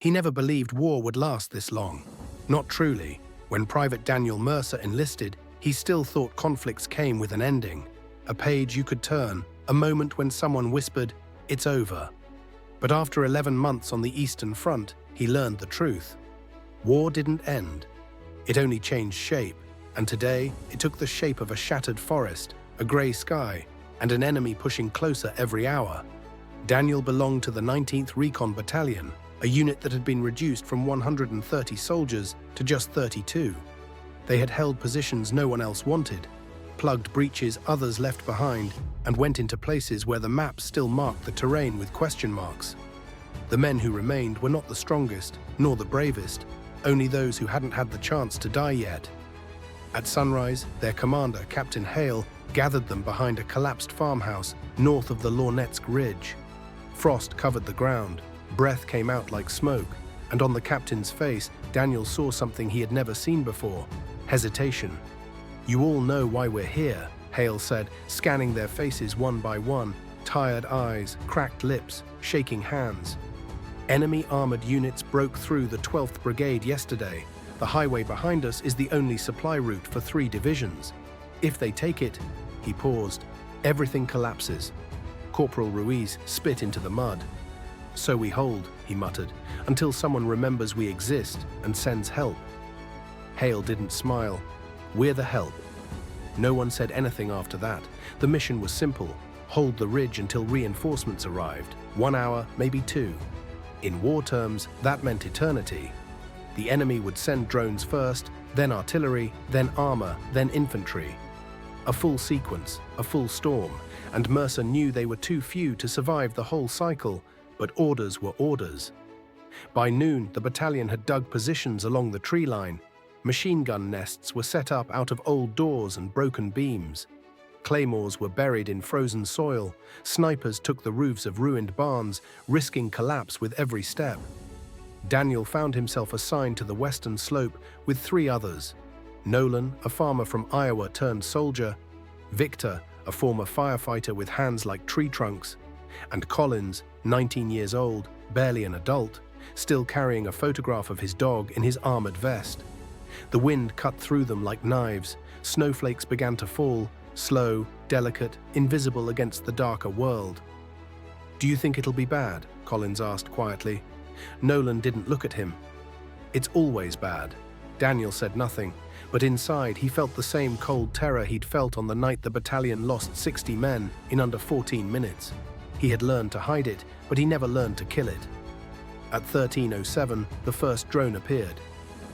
He never believed war would last this long. Not truly. When Private Daniel Mercer enlisted, he still thought conflicts came with an ending. A page you could turn, a moment when someone whispered, "It's over." But after 11 months on the Eastern Front, he learned the truth. War didn't end. It only changed shape, and today it took the shape of a shattered forest, a grey sky, and an enemy pushing closer every hour. Daniel belonged to the 19th Recon Battalion, a unit that had been reduced from 130 soldiers to just 32. They had held positions no one else wanted, plugged breaches others left behind, and went into places where the maps still marked the terrain with question marks. The men who remained were not the strongest, nor the bravest, only those who hadn't had the chance to die yet. At sunrise, their commander, Captain Hale, gathered them behind a collapsed farmhouse north of the Lornetsk Ridge. Frost covered the ground, breath came out like smoke, and on the captain's face, Daniel saw something he had never seen before: hesitation. "You all know why we're here," Hale said, scanning their faces one by one, tired eyes, cracked lips, shaking hands. "Enemy armored units broke through the 12th Brigade yesterday. The highway behind us is the only supply route for 3 divisions. If they take it," he paused, "everything collapses." Corporal Ruiz spit into the mud. "So we hold," he muttered, "until someone remembers we exist and sends help." Hale didn't smile. "We're the help." No one said anything after that. The mission was simple: hold the ridge until reinforcements arrived. 1 hour, maybe 2. In war terms, that meant eternity. The enemy would send drones first, then artillery, then armor, then infantry. A full sequence, a full storm, and Mercer knew they were too few to survive the whole cycle, but orders were orders. By noon, the battalion had dug positions along the tree line. Machine gun nests were set up out of old doors and broken beams. Claymores were buried in frozen soil. Snipers took the roofs of ruined barns, risking collapse with every step. Daniel found himself assigned to the western slope with 3 others: Nolan, a farmer from Iowa turned soldier; Victor, a former firefighter with hands like tree trunks; and Collins, 19 years old, barely an adult, still carrying a photograph of his dog in his armored vest. The wind cut through them like knives. Snowflakes began to fall, slow, delicate, invisible against the darker world. "Do you think it'll be bad?" Collins asked quietly. Nolan didn't look at him. "It's always bad." Daniel said nothing, but inside he felt the same cold terror he'd felt on the night the battalion lost 60 men in under 14 minutes. He had learned to hide it, but he never learned to kill it. At 13:07, the first drone appeared.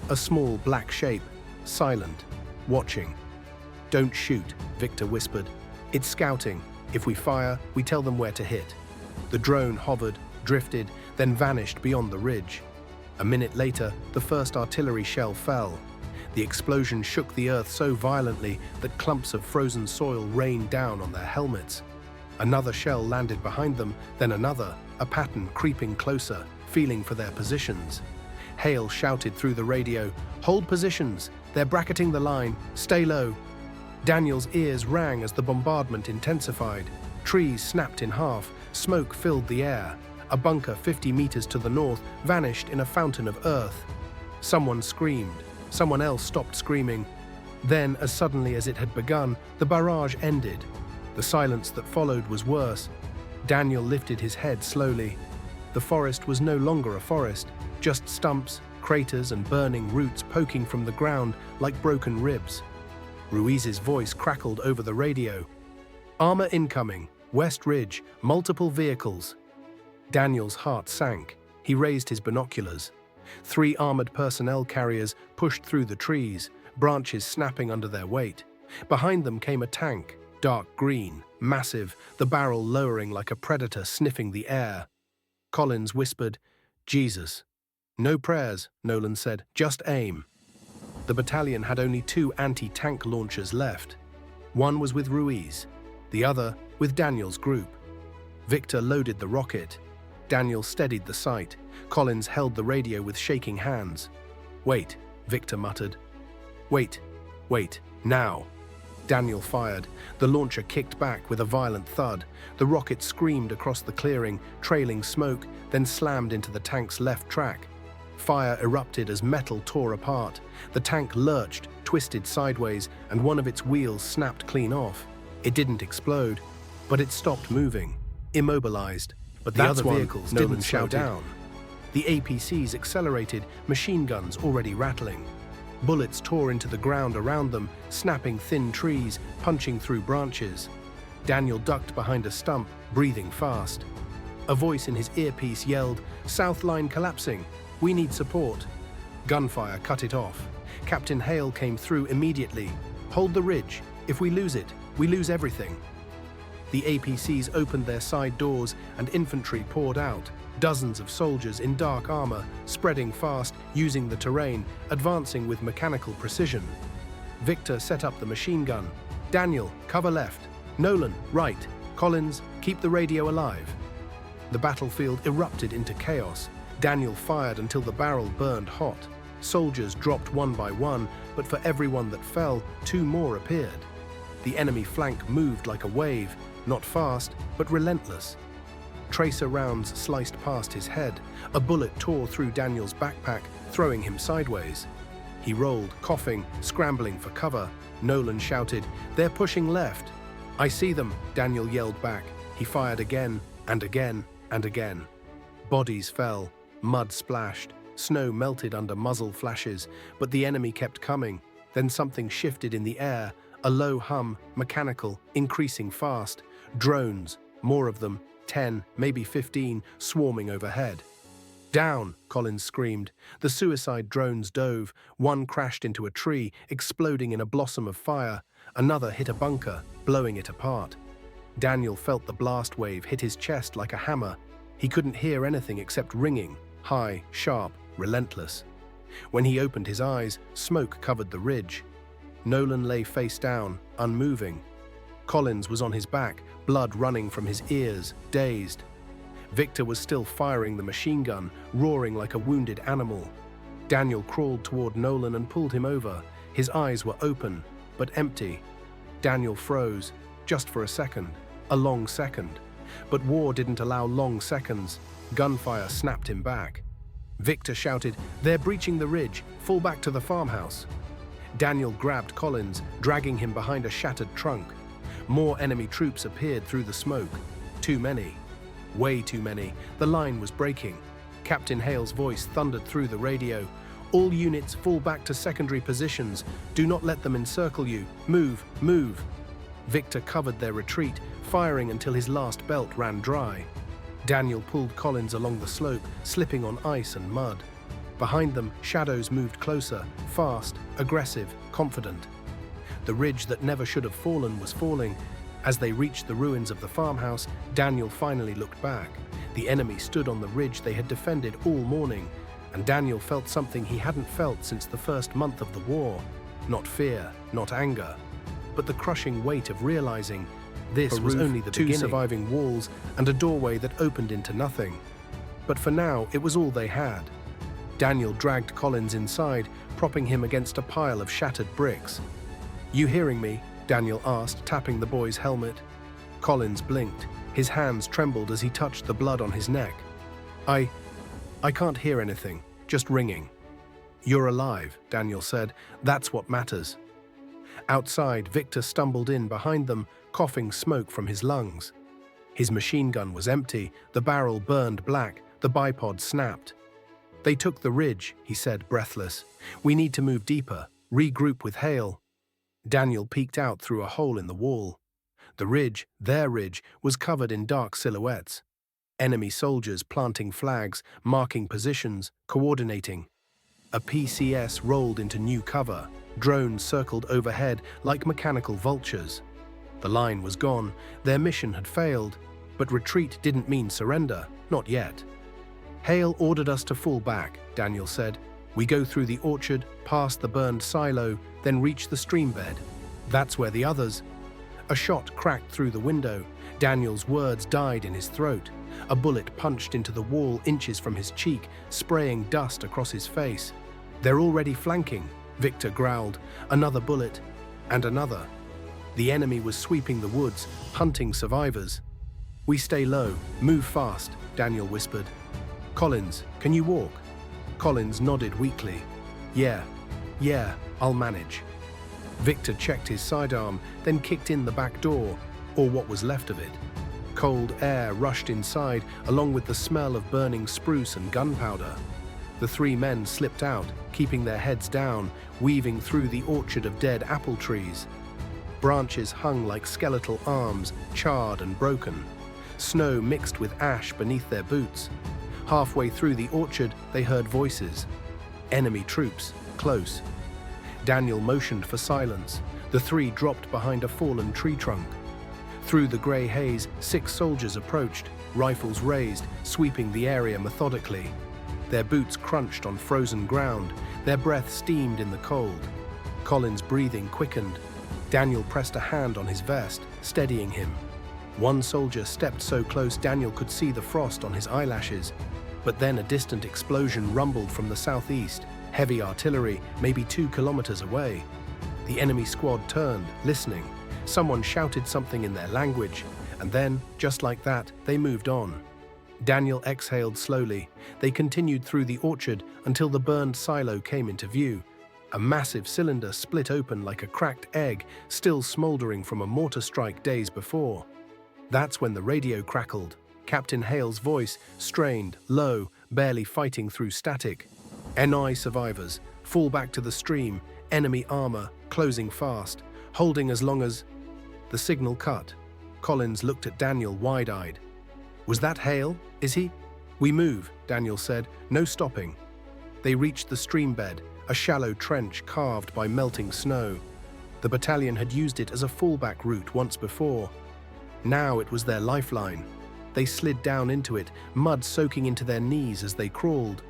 A small black shape, silent, watching. "Don't shoot," Victor whispered. "It's scouting. If we fire, we tell them where to hit." The drone hovered, drifted, then vanished beyond the ridge. A minute later, the first artillery shell fell. The explosion shook the earth so violently that clumps of frozen soil rained down on their helmets. Another shell landed behind them, then another, a pattern creeping closer, feeling for their positions. Hale shouted through the radio, "Hold positions! They're bracketing the line! Stay low!" Daniel's ears rang as the bombardment intensified. Trees snapped in half, smoke filled the air. A bunker 50 meters to the north vanished in a fountain of earth. Someone screamed. Someone else stopped screaming. Then, as suddenly as it had begun, the barrage ended. The silence that followed was worse. Daniel lifted his head slowly. The forest was no longer a forest, just stumps, craters, and burning roots poking from the ground like broken ribs. Ruiz's voice crackled over the radio. "Armor incoming, West Ridge, multiple vehicles." Daniel's heart sank. He raised his binoculars. 3 armored personnel carriers pushed through the trees, branches snapping under their weight. Behind them came a tank, dark green, massive, the barrel lowering like a predator sniffing the air. Collins whispered, "Jesus." "No prayers," Nolan said, "just aim." The battalion had only 2 anti-tank launchers left. One was with Ruiz, the other with Daniel's group. Victor loaded the rocket. Daniel steadied the sight. Collins held the radio with shaking hands. "Wait," Victor muttered. "Wait, now." Daniel fired. The launcher kicked back with a violent thud. The rocket screamed across the clearing, trailing smoke, then slammed into the tank's left track. Fire erupted as metal tore apart. The tank lurched, twisted sideways, and one of its wheels snapped clean off. It didn't explode, but it stopped moving, immobilized. But the other vehicles didn't slow down. The APCs accelerated, machine guns already rattling. Bullets tore into the ground around them, snapping thin trees, punching through branches. Daniel ducked behind a stump, breathing fast. A voice in his earpiece yelled, "South line collapsing. We need support." Gunfire cut it off. Captain Hale came through immediately. "Hold the ridge. If we lose it, we lose everything." The APCs opened their side doors and infantry poured out. Dozens of soldiers in dark armor, spreading fast, using the terrain, advancing with mechanical precision. Victor set up the machine gun. "Daniel, cover left. Nolan, right. Collins, keep the radio alive." The battlefield erupted into chaos. Daniel fired until the barrel burned hot. Soldiers dropped one by one, but for every one that fell, two more appeared. The enemy flank moved like a wave, not fast, but relentless. Tracer rounds sliced past his head. A bullet tore through Daniel's backpack, throwing him sideways. He rolled, coughing, scrambling for cover. Nolan shouted, "They're pushing left." "I see them," Daniel yelled back. He fired again, and again, and again. Bodies fell, mud splashed, snow melted under muzzle flashes, but the enemy kept coming. Then something shifted in the air, a low hum, mechanical, increasing fast. Drones, more of them, 10, maybe 15, swarming overhead. "Down!" Collins screamed. The suicide drones dove. One crashed into a tree, exploding in a blossom of fire. Another hit a bunker, blowing it apart. Daniel felt the blast wave hit his chest like a hammer. He couldn't hear anything except ringing, high, sharp, relentless. When he opened his eyes, smoke covered the ridge. Nolan lay face down, unmoving. Collins was on his back, blood running from his ears, dazed. Victor was still firing the machine gun, roaring like a wounded animal. Daniel crawled toward Nolan and pulled him over. His eyes were open, but empty. Daniel froze, just for a second, a long second. But war didn't allow long seconds. Gunfire snapped him back. Victor shouted, "They're breaching the ridge, fall back to the farmhouse." Daniel grabbed Collins, dragging him behind a shattered trunk. More enemy troops appeared through the smoke. Too many. Way too many. The line was breaking. Captain Hale's voice thundered through the radio. "All units fall back to secondary positions. Do not let them encircle you. Move, move." Victor covered their retreat, firing until his last belt ran dry. Daniel pulled Collins along the slope, slipping on ice and mud. Behind them, shadows moved closer, fast, aggressive, confident. The ridge that never should have fallen was falling. As they reached the ruins of the farmhouse, Daniel finally looked back. The enemy stood on the ridge they had defended all morning, and Daniel felt something he hadn't felt since the first month of the war. Not fear, not anger, but the crushing weight of realizing this was only the beginning. Two surviving walls and a doorway that opened into nothing. But for now, it was all they had. Daniel dragged Collins inside, propping him against a pile of shattered bricks. "You hearing me?" Daniel asked, tapping the boy's helmet. Collins blinked. His hands trembled as he touched the blood on his neck. I can't hear anything, just ringing." "You're alive," Daniel said. "That's what matters." Outside, Victor stumbled in behind them, coughing smoke from his lungs. His machine gun was empty, the barrel burned black, the bipod snapped. "They took the ridge," he said, breathless. "We need to move deeper, regroup with Hale." Daniel peeked out through a hole in the wall. The ridge, their ridge, was covered in dark silhouettes. Enemy soldiers planting flags, marking positions, coordinating. A PCS rolled into new cover. Drones circled overhead like mechanical vultures. The line was gone. Their mission had failed. But retreat didn't mean surrender, not yet. "Hale ordered us to fall back," Daniel said. "We go through the orchard, past the burned silo, then reach the stream bed. That's where the others—" A shot cracked through the window. Daniel's words died in his throat. A bullet punched into the wall inches from his cheek, spraying dust across his face. "They're already flanking," Victor growled. Another bullet, and another. The enemy was sweeping the woods, hunting survivors. "We stay low, move fast," Daniel whispered. "Collins, can you walk?" Collins nodded weakly. Yeah, I'll manage. Victor checked his sidearm, then kicked in the back door, or what was left of it. Cold air rushed inside, along with the smell of burning spruce and gunpowder. The three men slipped out, keeping their heads down, weaving through the orchard of dead apple trees. Branches hung like skeletal arms, charred and broken. Snow mixed with ash beneath their boots. Halfway through the orchard, they heard voices. Enemy troops, close. Daniel motioned for silence. The three dropped behind a fallen tree trunk. Through the grey haze, 6 soldiers approached, rifles raised, sweeping the area methodically. Their boots crunched on frozen ground, their breath steamed in the cold. Collins' breathing quickened. Daniel pressed a hand on his vest, steadying him. One soldier stepped so close Daniel could see the frost on his eyelashes. But then a distant explosion rumbled from the southeast, heavy artillery, maybe 2 kilometers away. The enemy squad turned, listening. Someone shouted something in their language, and then, just like that, they moved on. Daniel exhaled slowly. They continued through the orchard until the burned silo came into view. A massive cylinder split open like a cracked egg, still smoldering from a mortar strike days before. That's when the radio crackled. Captain Hale's voice, strained, low, barely fighting through static. NI survivors, fall back to the stream, enemy armor, closing fast, holding as long as... The signal cut. Collins looked at Daniel wide-eyed. Was that Hale? Is he? We move, Daniel said, no stopping. They reached the stream bed, a shallow trench carved by melting snow. The battalion had used it as a fallback route once before. Now it was their lifeline. They slid down into it, mud soaking into their knees as they crawled.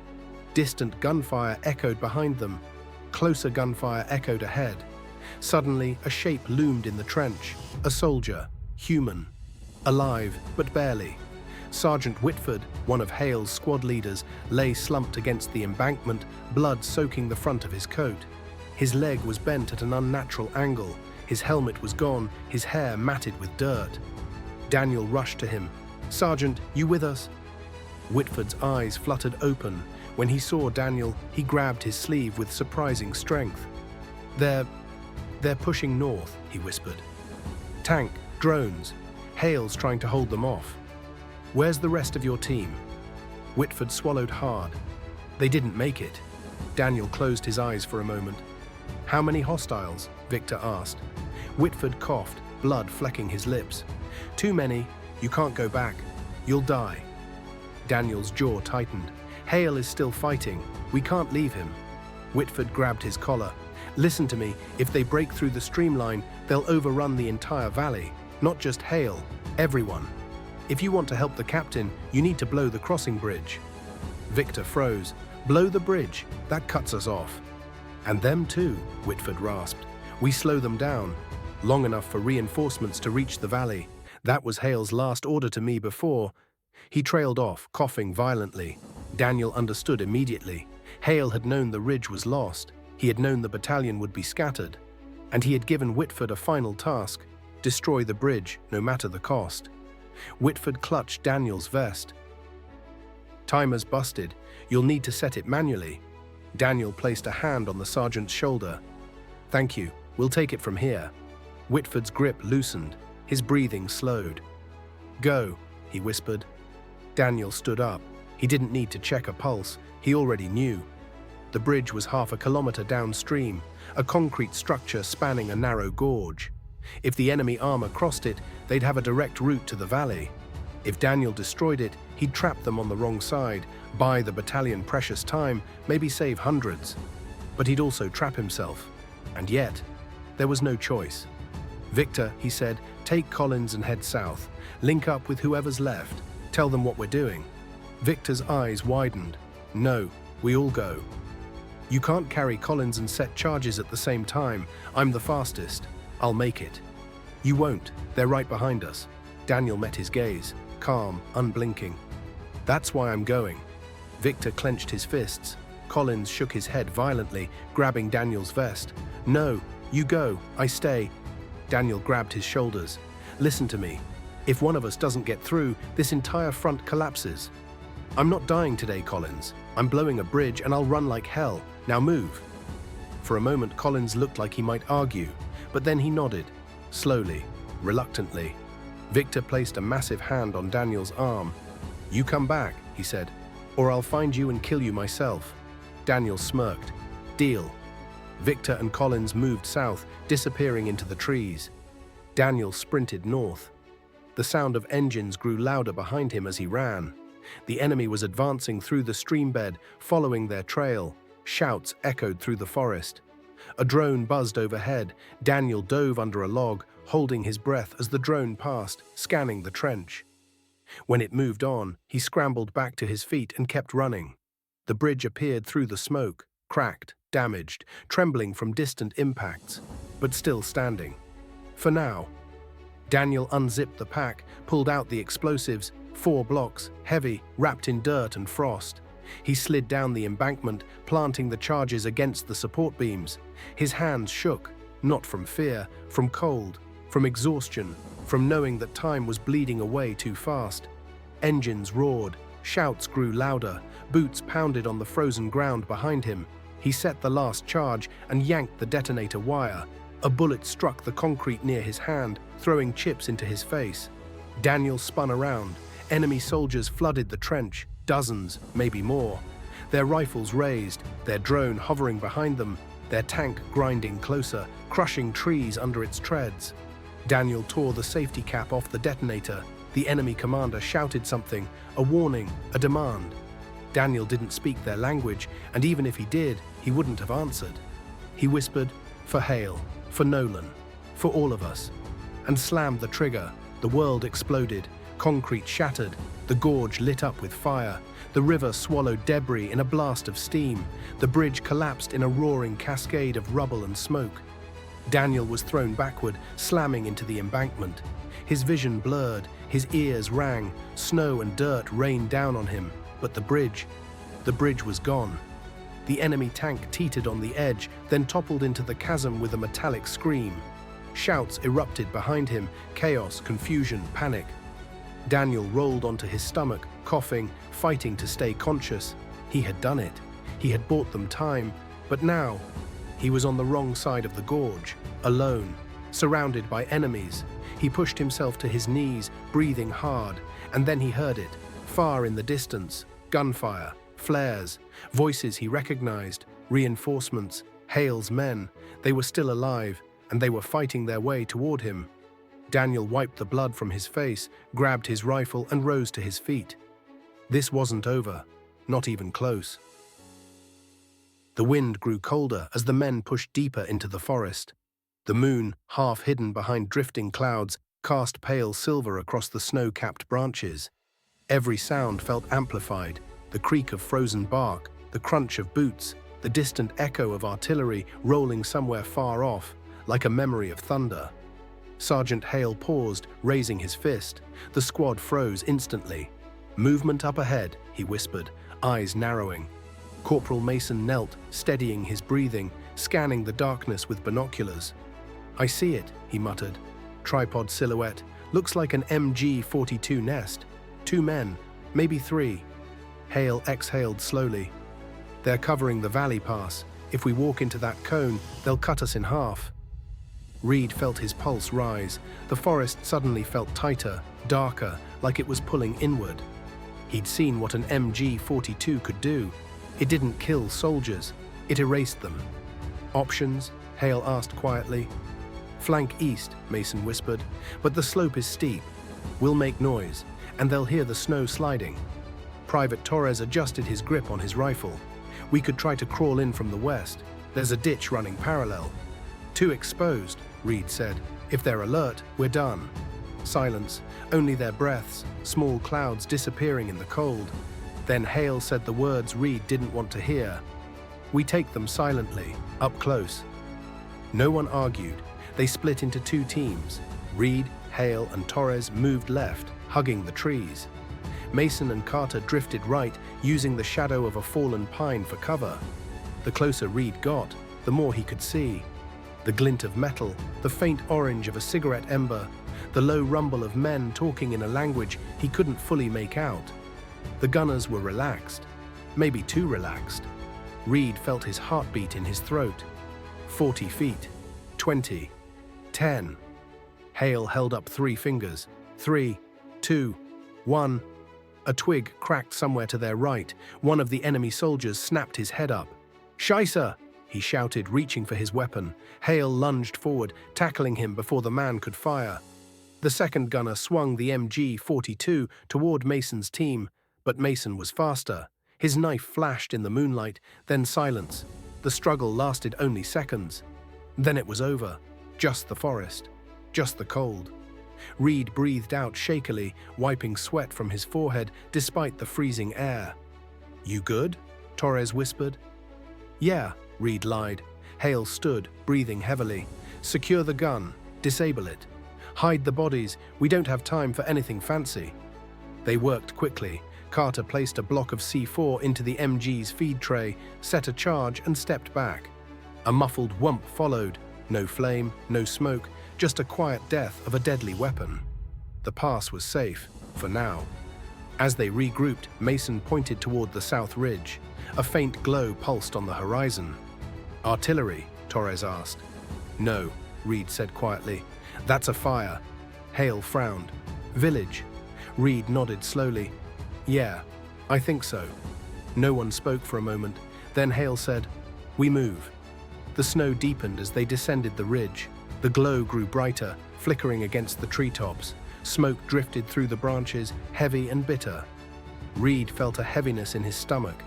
Distant gunfire echoed behind them. Closer gunfire echoed ahead. Suddenly, a shape loomed in the trench. A soldier, human. Alive, but barely. Sergeant Whitford, one of Hale's squad leaders, lay slumped against the embankment, blood soaking the front of his coat. His leg was bent at an unnatural angle. His helmet was gone, his hair matted with dirt. Daniel rushed to him. Sergeant, you with us? Whitford's eyes fluttered open. When he saw Daniel, he grabbed his sleeve with surprising strength. They're pushing north, he whispered. Tank, drones. Hale's trying to hold them off. Where's the rest of your team? Whitford swallowed hard. They didn't make it. Daniel closed his eyes for a moment. How many hostiles? Victor asked. Whitford coughed, blood flecking his lips. Too many. You can't go back. You'll die. Daniel's jaw tightened. Hale is still fighting. We can't leave him. Whitford grabbed his collar. Listen to me. If they break through the streamline, they'll overrun the entire valley. Not just Hale. Everyone. If you want to help the captain, you need to blow the crossing bridge. Victor froze. Blow the bridge. That cuts us off. And them too, Whitford rasped. We slow them down. Long enough for reinforcements to reach the valley. That was Hale's last order to me before. He trailed off, coughing violently. Daniel understood immediately. Hale had known the ridge was lost. He had known the battalion would be scattered. And he had given Whitford a final task: destroy the bridge, no matter the cost. Whitford clutched Daniel's vest. Timer's busted. You'll need to set it manually. Daniel placed a hand on the sergeant's shoulder. Thank you. We'll take it from here. Whitford's grip loosened. His breathing slowed. Go, he whispered. Daniel stood up. He didn't need to check a pulse. He already knew. The bridge was half a kilometer downstream, a concrete structure spanning a narrow gorge. If the enemy armor crossed it, they'd have a direct route to the valley. If Daniel destroyed it, he'd trap them on the wrong side, buy the battalion precious time, maybe save hundreds. But he'd also trap himself. And yet, there was no choice. Victor, he said, take Collins and head south. Link up with whoever's left. Tell them what we're doing. Victor's eyes widened. No, we all go. You can't carry Collins and set charges at the same time. I'm the fastest. I'll make it. You won't. They're right behind us. Daniel met his gaze, calm, unblinking. That's why I'm going. Victor clenched his fists. Collins shook his head violently, grabbing Daniel's vest. No, you go. I stay. Daniel grabbed his shoulders. Listen to me. If one of us doesn't get through, this entire front collapses. "I'm not dying today, Collins. I'm blowing a bridge and I'll run like hell. Now move." For a moment, Collins looked like he might argue, but then he nodded, slowly, reluctantly. Victor placed a massive hand on Daniel's arm. "You come back," he said, "or I'll find you and kill you myself." Daniel smirked. "Deal." Victor and Collins moved south, disappearing into the trees. Daniel sprinted north. The sound of engines grew louder behind him as he ran. The enemy was advancing through the streambed, following their trail. Shouts echoed through the forest. A drone buzzed overhead. Daniel dove under a log, holding his breath as the drone passed, scanning the trench. When it moved on, he scrambled back to his feet and kept running. The bridge appeared through the smoke, cracked, damaged, trembling from distant impacts, but still standing. For now. Daniel unzipped the pack, pulled out the explosives, 4 blocks, heavy, wrapped in dirt and frost. He slid down the embankment, planting the charges against the support beams. His hands shook, not from fear, from cold, from exhaustion, from knowing that time was bleeding away too fast. Engines roared, shouts grew louder, boots pounded on the frozen ground behind him. He set the last charge and yanked the detonator wire. A bullet struck the concrete near his hand, throwing chips into his face. Daniel spun around. Enemy soldiers flooded the trench, dozens, maybe more. Their rifles raised, their drone hovering behind them, their tank grinding closer, crushing trees under its treads. Daniel tore the safety cap off the detonator. The enemy commander shouted something, a warning, a demand. Daniel didn't speak their language, and even if he did, he wouldn't have answered. He whispered, "For Hale, for Nolan, for all of us," and slammed the trigger. The world exploded, concrete shattered, the gorge lit up with fire. The river swallowed debris in a blast of steam. The bridge collapsed in a roaring cascade of rubble and smoke. Daniel was thrown backward, slamming into the embankment. His vision blurred, his ears rang, snow and dirt rained down on him. But the bridge was gone. The enemy tank teetered on the edge, then toppled into the chasm with a metallic scream. Shouts erupted behind him, chaos, confusion, panic. Daniel rolled onto his stomach, coughing, fighting to stay conscious. He had done it. He had bought them time, but now he was on the wrong side of the gorge, alone, surrounded by enemies. He pushed himself to his knees, breathing hard, and then he heard it, far in the distance, gunfire, flares, voices he recognized, reinforcements, Hale's men. They were still alive, and they were fighting their way toward him. Daniel wiped the blood from his face, grabbed his rifle, and rose to his feet. This wasn't over, not even close. The wind grew colder as the men pushed deeper into the forest. The moon, half hidden behind drifting clouds, cast pale silver across the snow-capped branches. Every sound felt amplified, the creak of frozen bark, the crunch of boots, the distant echo of artillery rolling somewhere far off, like a memory of thunder. Sergeant Hale paused, raising his fist. The squad froze instantly. "Movement up ahead," he whispered, eyes narrowing. Corporal Mason knelt, steadying his breathing, scanning the darkness with binoculars. "I see it," he muttered. "Tripod silhouette. Looks like an MG-42 nest. 2 men, maybe 3. Hale exhaled slowly. "They're covering the valley pass. If we walk into that cone, they'll cut us in half." Reed felt his pulse rise. The forest suddenly felt tighter, darker, like it was pulling inward. He'd seen what an MG-42 could do. It didn't kill soldiers. It erased them. "Options?" Hale asked quietly. "Flank east," Mason whispered, "but the slope is steep. We'll make noise, and they'll hear the snow sliding." Private Torres adjusted his grip on his rifle. "We could try to crawl in from the west. There's a ditch running parallel." "Too exposed," Reed said. "If they're alert, we're done." Silence, only their breaths, small clouds disappearing in the cold. Then Hale said the words Reed didn't want to hear. "We take them silently, up close." No one argued. They split into 2 teams. Reed, Hale, and Torres moved left, hugging the trees. Mason and Carter drifted right, using the shadow of a fallen pine for cover. The closer Reed got, the more he could see. The glint of metal, the faint orange of a cigarette ember, the low rumble of men talking in a language he couldn't fully make out. The gunners were relaxed, maybe too relaxed. Reed felt his heartbeat in his throat. 40 feet, 20, 10. Hale held up 3 fingers. 3, 2, 1. A twig cracked somewhere to their right. One of the enemy soldiers snapped his head up. "Scheisse!" he shouted, reaching for his weapon. Hale lunged forward, tackling him before the man could fire. The second gunner swung the MG-42 toward Mason's team, but Mason was faster. His knife flashed in the moonlight, then silence. The struggle lasted only seconds. Then it was over. Just the forest. Just the cold. Reed breathed out shakily, wiping sweat from his forehead despite the freezing air. "You good?" Torres whispered. "Yeah," Reed lied. Hale stood, breathing heavily. "Secure the gun. Disable it. Hide the bodies. We don't have time for anything fancy." They worked quickly. Carter placed a block of C4 into the MG's feed tray, set a charge, and stepped back. A muffled whump followed. No flame, no smoke, just a quiet death of a deadly weapon. The pass was safe, for now. As they regrouped, Mason pointed toward the south ridge. A faint glow pulsed on the horizon. "Artillery?" Torres asked. "No," Reed said quietly. "That's a fire." Hale frowned. "Village?" Reed nodded slowly. "Yeah, I think so." No one spoke for a moment. Then Hale said, "We move." The snow deepened as they descended the ridge. The glow grew brighter, flickering against the treetops. Smoke drifted through the branches, heavy and bitter. Reed felt a heaviness in his stomach.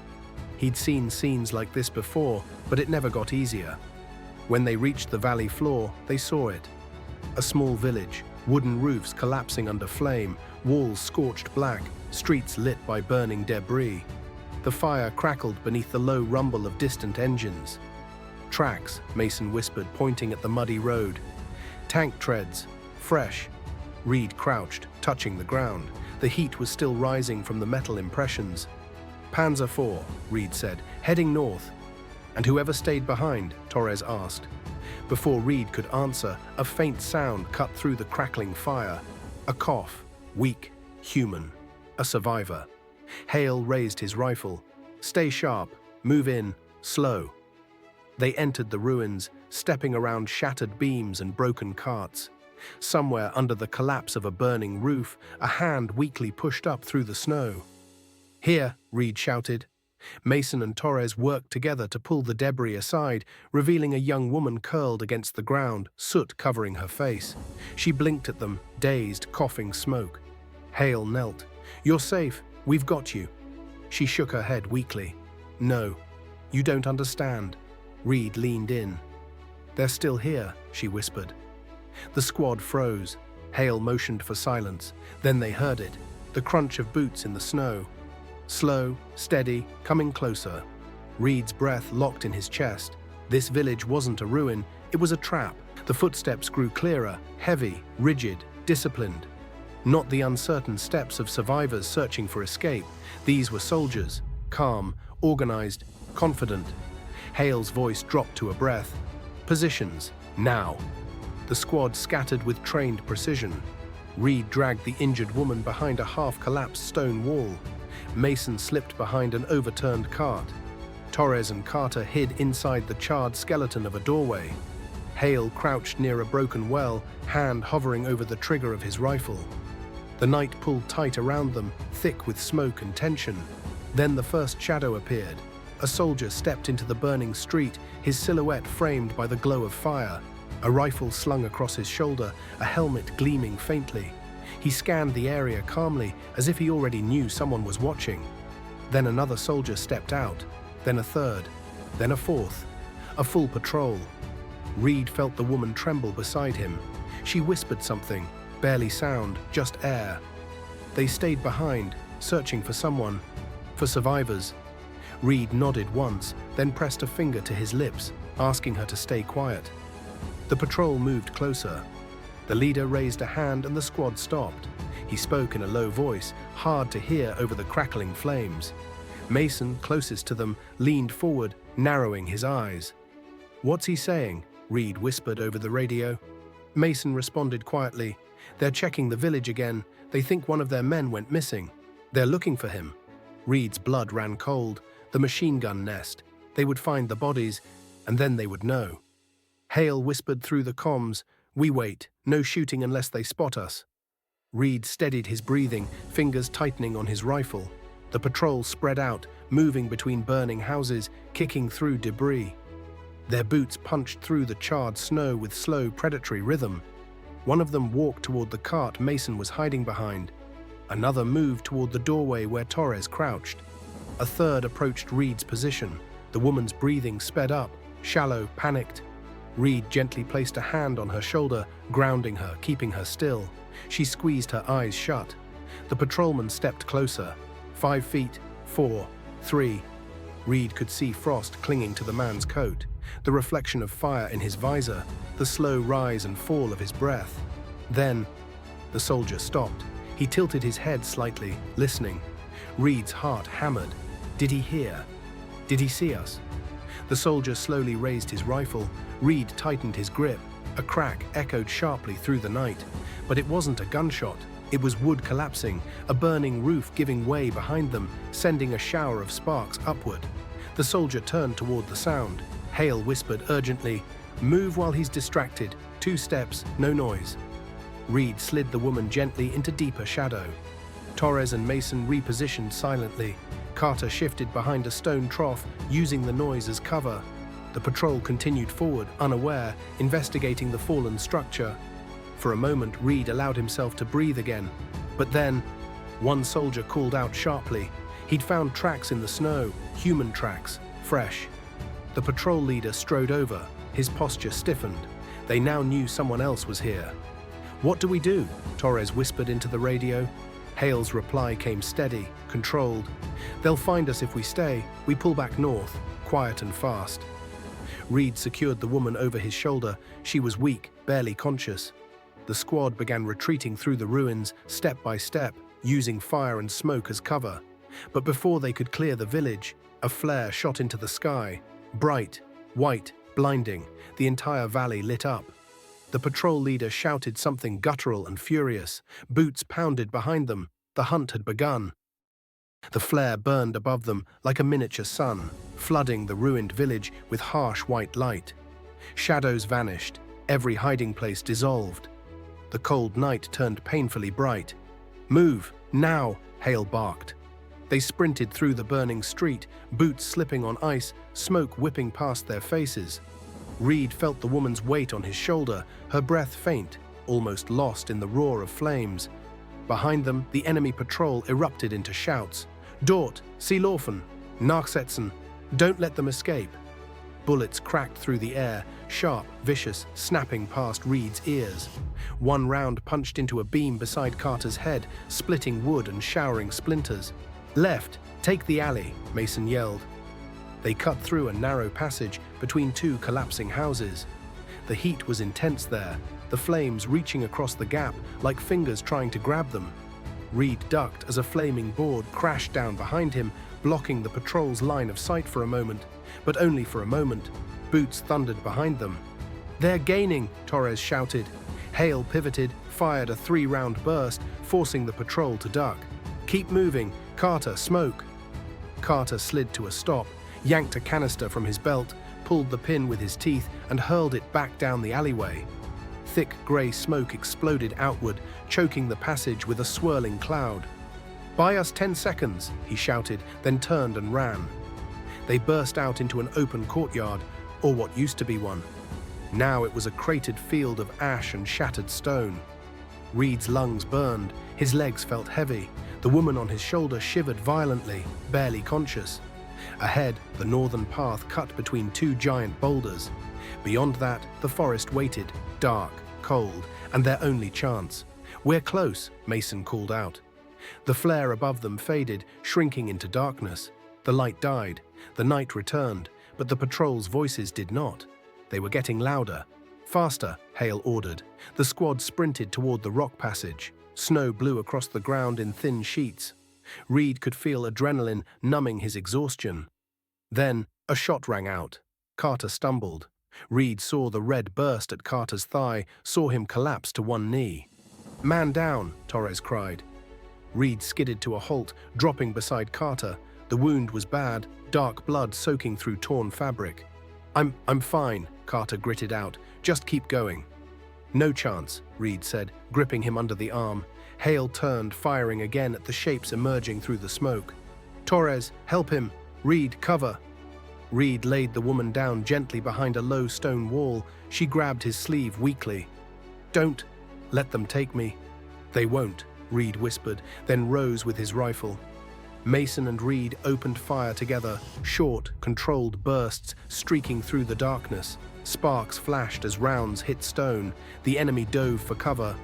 He'd seen scenes like this before, but it never got easier. When they reached the valley floor, they saw it. A small village, wooden roofs collapsing under flame, walls scorched black, streets lit by burning debris. The fire crackled beneath the low rumble of distant engines. "Tracks," Mason whispered, pointing at the muddy road. "Tank treads. Fresh." Reed crouched, touching the ground. The heat was still rising from the metal impressions. "Panzer IV," Reed said, "heading north." "And whoever stayed behind?" Torres asked. Before Reed could answer, a faint sound cut through the crackling fire. A cough, weak, human. A survivor. Hale raised his rifle. "Stay sharp. Move in. Slow." They entered the ruins, stepping around shattered beams and broken carts. Somewhere under the collapse of a burning roof, a hand weakly pushed up through the snow. "Here," Reed shouted. Mason and Torres worked together to pull the debris aside, revealing a young woman curled against the ground, soot covering her face. She blinked at them, dazed, coughing smoke. Hale knelt. "You're safe. We've got you." She shook her head weakly. "No, you don't understand." Reed leaned in. "They're still here," she whispered. The squad froze. Hale motioned for silence. Then they heard it, the crunch of boots in the snow. Slow, steady, coming closer. Reed's breath locked in his chest. This village wasn't a ruin, it was a trap. The footsteps grew clearer, heavy, rigid, disciplined. Not the uncertain steps of survivors searching for escape. These were soldiers, calm, organized, confident. Hale's voice dropped to a breath. "Positions, now." The squad scattered with trained precision. Reed dragged the injured woman behind a half-collapsed stone wall. Mason slipped behind an overturned cart. Torres and Carter hid inside the charred skeleton of a doorway. Hale crouched near a broken well, hand hovering over the trigger of his rifle. The night pulled tight around them, thick with smoke and tension. Then the first shadow appeared. A soldier stepped into the burning street, his silhouette framed by the glow of fire. A rifle slung across his shoulder, a helmet gleaming faintly. He scanned the area calmly, as if he already knew someone was watching. Then another soldier stepped out, then a third, then a fourth. A full patrol. Reed felt the woman tremble beside him. She whispered something, barely sound, just air. They stayed behind, searching for someone, for survivors. Reed nodded once, then pressed a finger to his lips, asking her to stay quiet. The patrol moved closer. The leader raised a hand and the squad stopped. He spoke in a low voice, hard to hear over the crackling flames. Mason, closest to them, leaned forward, narrowing his eyes. "What's he saying?" Reed whispered over the radio. Mason responded quietly. "They're checking the village again. They think one of their men went missing. They're looking for him." Reed's blood ran cold. The machine gun nest. They would find the bodies, and then they would know. Hale whispered through the comms, "We wait, no shooting unless they spot us." Reed steadied his breathing, fingers tightening on his rifle. The patrol spread out, moving between burning houses, kicking through debris. Their boots punched through the charred snow with slow, predatory rhythm. One of them walked toward the cart Mason was hiding behind. Another moved toward the doorway where Torres crouched. A third approached Reed's position. The woman's breathing sped up, shallow, panicked. Reed gently placed a hand on her shoulder, grounding her, keeping her still. She squeezed her eyes shut. The patrolman stepped closer. 5 feet, 4, 3. Reed could see frost clinging to the man's coat, the reflection of fire in his visor, the slow rise and fall of his breath. Then, the soldier stopped. He tilted his head slightly, listening. Reed's heart hammered. Did he hear? Did he see us? The soldier slowly raised his rifle. Reed tightened his grip. A crack echoed sharply through the night. But it wasn't a gunshot. It was wood collapsing, a burning roof giving way behind them, sending a shower of sparks upward. The soldier turned toward the sound. Hale whispered urgently, "Move while he's distracted. 2 steps, no noise." Reed slid the woman gently into deeper shadow. Torres and Mason repositioned silently. Carter shifted behind a stone trough, using the noise as cover. The patrol continued forward, unaware, investigating the fallen structure. For a moment, Reed allowed himself to breathe again. But then, one soldier called out sharply. He'd found tracks in the snow, human tracks, fresh. The patrol leader strode over. His posture stiffened. They now knew someone else was here. "What do we do?" Torres whispered into the radio. Hale's reply came steady, controlled. "They'll find us if we stay. We pull back north, quiet and fast." Reed secured the woman over his shoulder. She was weak, barely conscious. The squad began retreating through the ruins, step by step, using fire and smoke as cover. But before they could clear the village, a flare shot into the sky. Bright, white, blinding, the entire valley lit up. The patrol leader shouted something guttural and furious. Boots pounded behind them. The hunt had begun. The flare burned above them like a miniature sun, flooding the ruined village with harsh white light. Shadows vanished. Every hiding place dissolved. The cold night turned painfully bright. "Move, now!" Hale barked. They sprinted through the burning street, boots slipping on ice, smoke whipping past their faces. Reed felt the woman's weight on his shoulder, her breath faint, almost lost in the roar of flames. Behind them, the enemy patrol erupted into shouts. "Dort, Sie laufen! Nachsetzen! Don't let them escape!" Bullets cracked through the air, sharp, vicious, snapping past Reed's ears. One round punched into a beam beside Carter's head, splitting wood and showering splinters. "Left, take the alley," Mason yelled. They cut through a narrow passage between 2 collapsing houses. The heat was intense there, the flames reaching across the gap like fingers trying to grab them. Reed ducked as a flaming board crashed down behind him, blocking the patrol's line of sight for a moment. But only for a moment. Boots thundered behind them. "They're gaining," Torres shouted. Hale pivoted, fired a 3-round burst, forcing the patrol to duck. "Keep moving. Carter, smoke." Carter slid to a stop, yanked a canister from his belt, pulled the pin with his teeth, and hurled it back down the alleyway. Thick grey smoke exploded outward, choking the passage with a swirling cloud. "Buy us 10 seconds," he shouted, then turned and ran. They burst out into an open courtyard, or what used to be one. Now it was a cratered field of ash and shattered stone. Reed's lungs burned, his legs felt heavy. The woman on his shoulder shivered violently, barely conscious. Ahead, the northern path cut between 2 giant boulders. Beyond that, the forest waited, dark, cold, and their only chance. "We're close," Mason called out. The flare above them faded, shrinking into darkness. The light died. The night returned, but the patrol's voices did not. They were getting louder. "Faster," Hale ordered. The squad sprinted toward the rock passage. Snow blew across the ground in thin sheets. Reed could feel adrenaline numbing his exhaustion. Then, a shot rang out. Carter stumbled. Reed saw the red burst at Carter's thigh, saw him collapse to one knee. "Man down," Torres cried. Reed skidded to a halt, dropping beside Carter. The wound was bad, dark blood soaking through torn fabric. I'm fine, Carter gritted out. Just keep going. No chance, Reed said, gripping him under the arm. Hale turned, firing again at the shapes emerging through the smoke. Torres, help him. Reed, cover. Reed laid the woman down gently behind a low stone wall. She grabbed his sleeve weakly. Don't let them take me. They won't, Reed whispered, then rose with his rifle. Mason and Reed opened fire together, short, controlled bursts streaking through the darkness. Sparks flashed as rounds hit stone. The enemy dove for cover.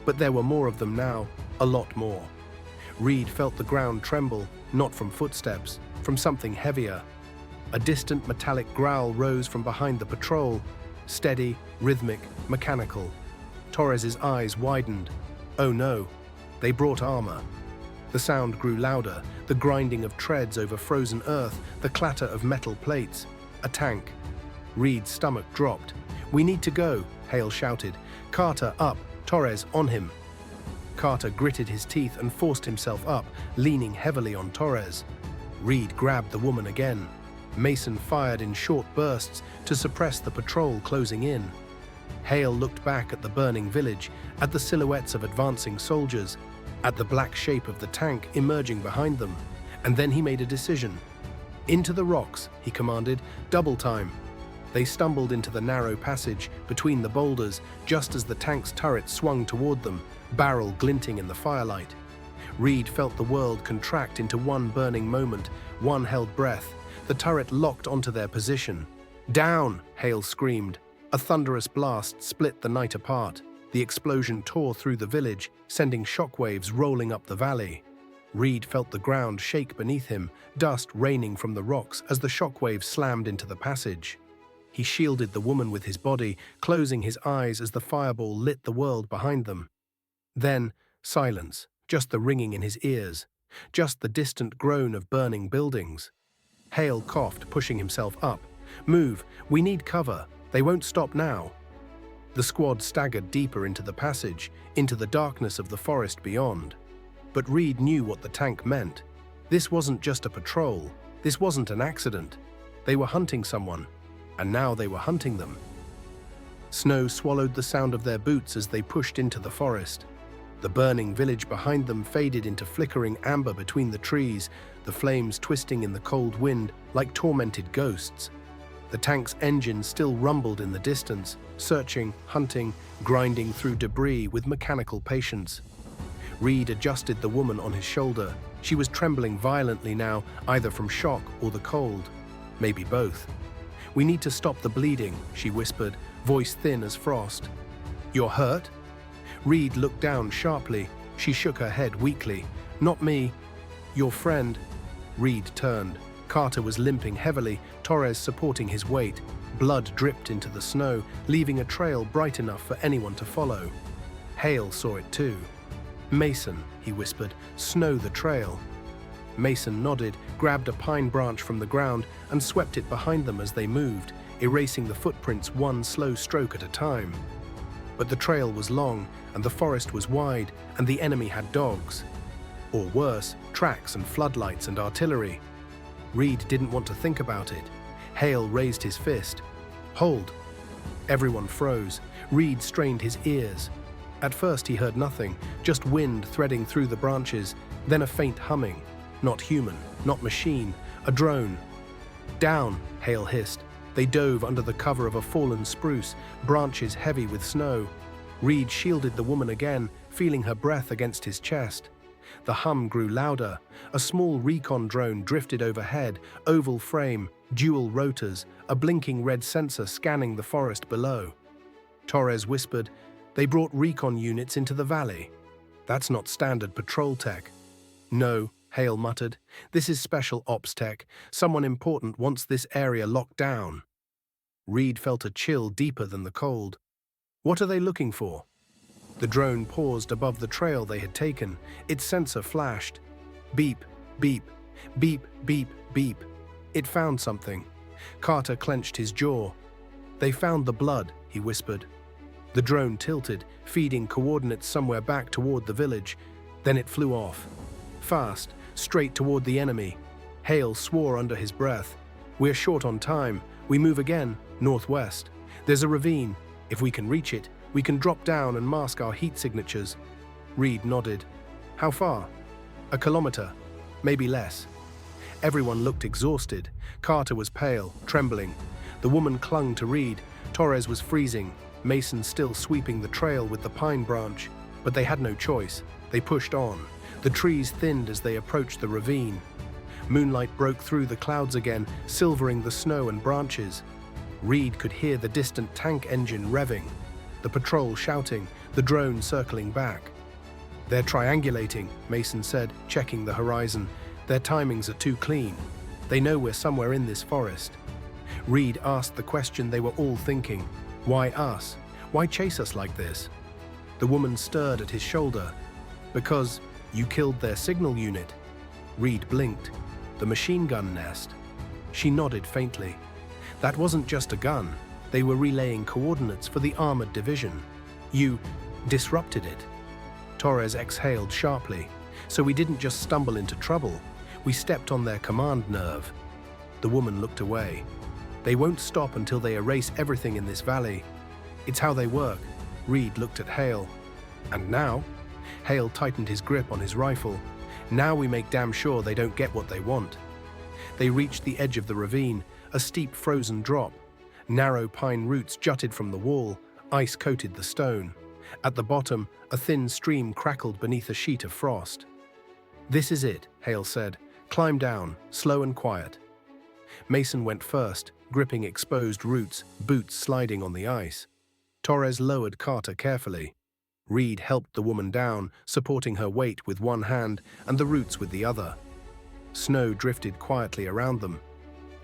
But there were more of them now, a lot more. Reed felt the ground tremble, not from footsteps, from something heavier. A distant metallic growl rose from behind the patrol, steady, rhythmic, mechanical. Torres's eyes widened. Oh no, they brought armor. The sound grew louder, the grinding of treads over frozen earth, the clatter of metal plates. A tank. Reed's stomach dropped. We need to go, Hale shouted. Carter, up, Torres, on him. Carter gritted his teeth and forced himself up, leaning heavily on Torres. Reed grabbed the woman again. Mason fired in short bursts to suppress the patrol closing in. Hale looked back at the burning village, at the silhouettes of advancing soldiers, at the black shape of the tank emerging behind them, and then he made a decision. Into the rocks, he commanded, double time. They stumbled into the narrow passage between the boulders just as the tank's turret swung toward them, barrel glinting in the firelight. Reed felt the world contract into one burning moment, one held breath. The turret locked onto their position. Down, Hale screamed. A thunderous blast split the night apart. The explosion tore through the village, sending shockwaves rolling up the valley. Reed felt the ground shake beneath him, dust raining from the rocks as the shockwaves slammed into the passage. He shielded the woman with his body, closing his eyes as the fireball lit the world behind them. Then, silence, just the ringing in his ears, just the distant groan of burning buildings. Hale coughed, pushing himself up. Move, we need cover. They won't stop now. The squad staggered deeper into the passage, into the darkness of the forest beyond. But Reed knew what the tank meant. This wasn't just a patrol. This wasn't an accident. They were hunting someone, and now they were hunting them. Snow swallowed the sound of their boots as they pushed into the forest. The burning village behind them faded into flickering amber between the trees, the flames twisting in the cold wind like tormented ghosts. The tank's engine still rumbled in the distance, searching, hunting, grinding through debris with mechanical patience. Reed adjusted the woman on his shoulder. She was trembling violently now, either from shock or the cold. Maybe both. We need to stop the bleeding, she whispered, voice thin as frost. You're hurt? Reed looked down sharply. She shook her head weakly. Not me. Your friend. Reed turned. Carter was limping heavily, Torres supporting his weight. Blood dripped into the snow, leaving a trail bright enough for anyone to follow. Hale saw it too. Mason, he whispered, snow the trail. Mason nodded, grabbed a pine branch from the ground, and swept it behind them as they moved, erasing the footprints one slow stroke at a time. But the trail was long, and the forest was wide, and the enemy had dogs. Or worse, tracks and floodlights and artillery. Reed didn't want to think about it. Hale raised his fist. Hold. Everyone froze. Reed strained his ears. At first he heard nothing, just wind threading through the branches, then a faint humming. Not human, not machine, a drone. Down, Hale hissed. They dove under the cover of a fallen spruce, branches heavy with snow. Reed shielded the woman again, feeling her breath against his chest. The hum grew louder. A small recon drone drifted overhead, oval frame, dual rotors, a blinking red sensor scanning the forest below. Torres whispered, "They brought recon units into the valley. That's not standard patrol tech." "No," Hale muttered. "This is special ops tech. Someone important wants this area locked down." Reed felt a chill deeper than the cold. "What are they looking for?" The drone paused above the trail they had taken. Its sensor flashed. Beep, beep, beep, beep, beep. It found something. Carter clenched his jaw. "They found the blood," he whispered. The drone tilted, feeding coordinates somewhere back toward the village. Then it flew off. Fast, straight toward the enemy. Hale swore under his breath. "We're short on time. We move again, northwest. There's a ravine. If we can reach it, we can drop down and mask our heat signatures." Reed nodded. "How far?" "1 kilometer. Maybe less." Everyone looked exhausted. Carter was pale, trembling. The woman clung to Reed. Torres was freezing, Mason still sweeping the trail with the pine branch. But they had no choice. They pushed on. The trees thinned as they approached the ravine. Moonlight broke through the clouds again, silvering the snow and branches. Reed could hear the distant tank engine revving, the patrol shouting, the drone circling back. "They're triangulating," Mason said, checking the horizon. "Their timings are too clean. They know we're somewhere in this forest." Reed asked the question they were all thinking. Why us? Why chase us like this? The woman stirred at his shoulder. "Because you killed their signal unit." Reed blinked. "The machine gun nest." She nodded faintly. "That wasn't just a gun. They were relaying coordinates for the armored division. You disrupted it." Torres exhaled sharply. "So we didn't just stumble into trouble. We stepped on their command nerve." The woman looked away. "They won't stop until they erase everything in this valley. It's how they work." Reed looked at Hale. "And now?" Hale tightened his grip on his rifle. "Now we make damn sure they don't get what they want." They reached the edge of the ravine, a steep frozen drop. Narrow pine roots jutted from the wall, ice coated the stone. At the bottom, a thin stream crackled beneath a sheet of frost. "This is it," Hale said. "Climb down, slow and quiet." Mason went first, gripping exposed roots, boots sliding on the ice. Torres lowered Carter carefully. Reed helped the woman down, supporting her weight with one hand and the roots with the other. Snow drifted quietly around them.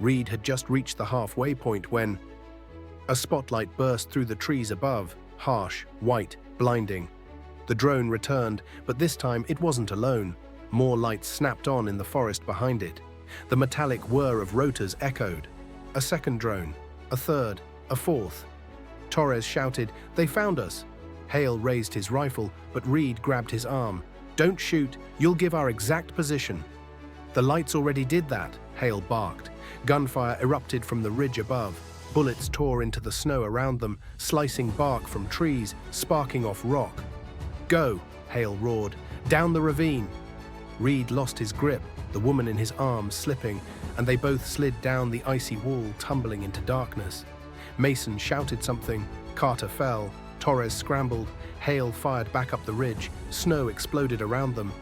Reed had just reached the halfway point when a spotlight burst through the trees above, harsh, white, blinding. The drone returned, but this time it wasn't alone. More lights snapped on in the forest behind it. The metallic whir of rotors echoed. A second drone, a third, a fourth. Torres shouted, "They found us!" Hale raised his rifle, but Reed grabbed his arm. "Don't shoot, you'll give our exact position." "The lights already did that," Hale barked. Gunfire erupted from the ridge above. Bullets tore into the snow around them, slicing bark from trees, sparking off rock. "Go," Hale roared. "Down the ravine." Reed lost his grip, the woman in his arms slipping, and they both slid down the icy wall, tumbling into darkness. Mason shouted something. Carter fell. Torres scrambled. Hale fired back up the ridge. Snow exploded around them.